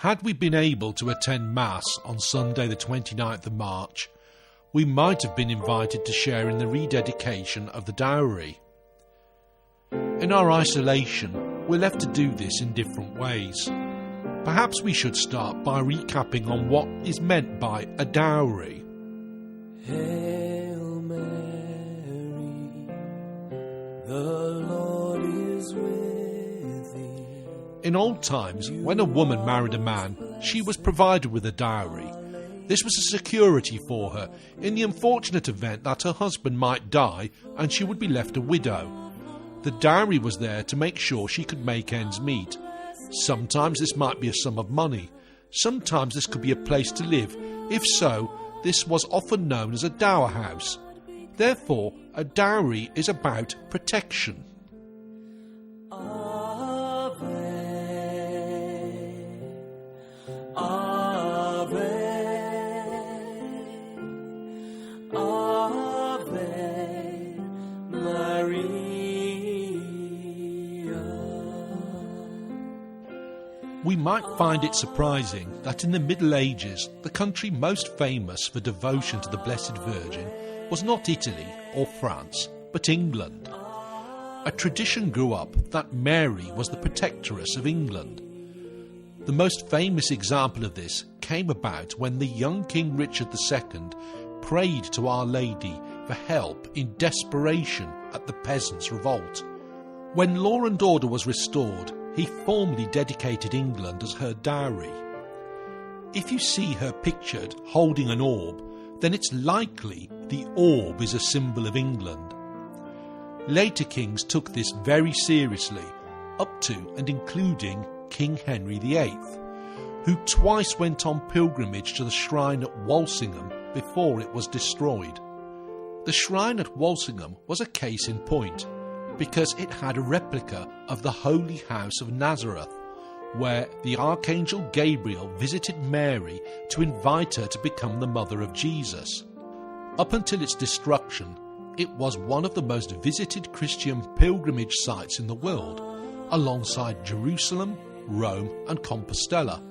Had we been able to attend Mass on Sunday the 29th of March, we might have been invited to share in the rededication of the Dowry. In our isolation, we're left to do this in different ways. Perhaps we should start by recapping on what is meant by a dowry. Hail Mary, the Lord is with thee. In old times, when a woman married a man, she was provided with a dowry. This was a security for her in the unfortunate event that her husband might die and she would be left a widow. The dowry was there to make sure she could make ends meet. Sometimes this might be a sum of money. Sometimes this could be a place to live. If so, this was often known as a dower house. Therefore, a dowry is about protection. Ave, Ave, Ave Maria. We might find it surprising that in the Middle Ages, the country most famous for devotion to the Blessed Virgin was not Italy or France, but England. A tradition grew up that Mary was the protectress of England. The most famous example of this came about when the young King Richard II prayed to Our Lady for help in desperation at the peasants' revolt. When law and order was restored, he formally dedicated England as her dowry. If you see her pictured holding an orb, then it's likely the orb is a symbol of England. Later kings took this very seriously, up to and including King Henry VIII, who twice went on pilgrimage to the shrine at Walsingham before it was destroyed. The shrine at Walsingham was a case in point, because it had a replica of the Holy House of Nazareth, where the Archangel Gabriel visited Mary to invite her to become the mother of Jesus. Up until its destruction, it was one of the most visited Christian pilgrimage sites in the world, alongside Jerusalem, Rome and Compostela.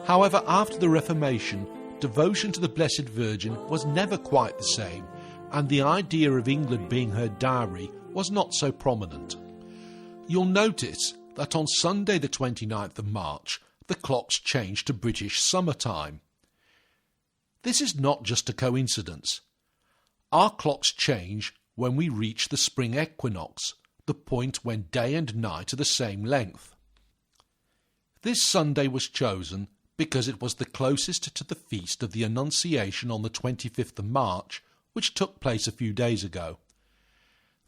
However, after the Reformation, devotion to the Blessed Virgin was never quite the same, and the idea of England being her dowry was not so prominent. You'll notice that on Sunday the 29th of March, the clocks changed to British summertime. This is not just a coincidence. Our clocks change when we reach the spring equinox, the point when day and night are the same length. This Sunday was chosen because it was the closest to the feast of the Annunciation on the 25th of March, which took place a few days ago.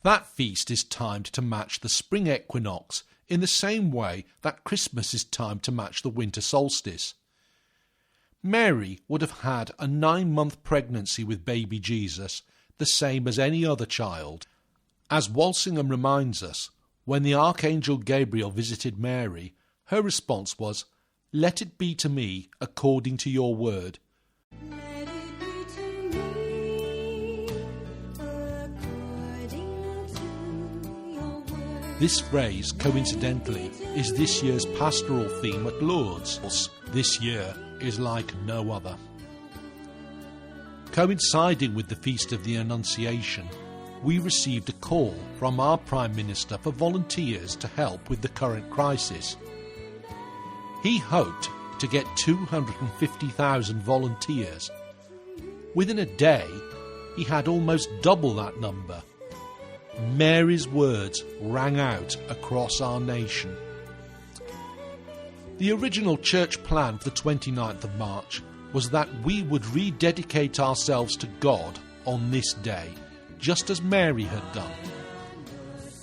That feast is timed to match the spring equinox in the same way that Christmas is timed to match the winter solstice. Mary would have had a 9-month pregnancy with baby Jesus, the same as any other child. As Walsingham reminds us, when the Archangel Gabriel visited Mary, her response was, "Let it be to me according to your word." This phrase, coincidentally, is this year's pastoral theme at Lourdes. This year is like no other. Coinciding with the Feast of the Annunciation, we received a call from our Prime Minister for volunteers to help with the current crisis. He hoped to get 250,000 volunteers. Within a day, he had almost double that number. Mary's words rang out across our nation. The original church plan for the 29th of March was that we would rededicate ourselves to God on this day, just as Mary had done.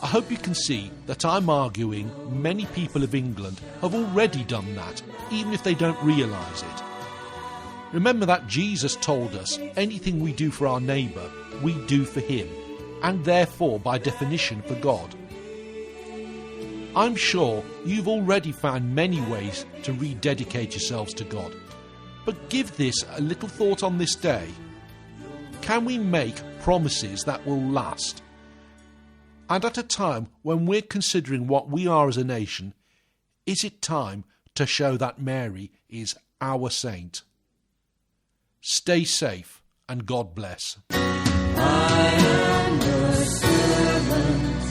I hope you can see that I'm arguing many people of England have already done that, even if they don't realise it. Remember that Jesus told us anything we do for our neighbour, we do for him, and therefore by definition for God. I'm sure you've already found many ways to rededicate yourselves to God, but give this a little thought on this day. Can we make promises that will last? And at a time when we're considering what we are as a nation, is it time to show that Mary is our saint. Stay safe and God bless. I am your servant,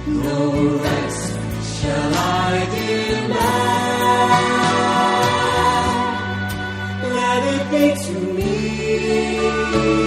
no rest shall I demand. Let it be to me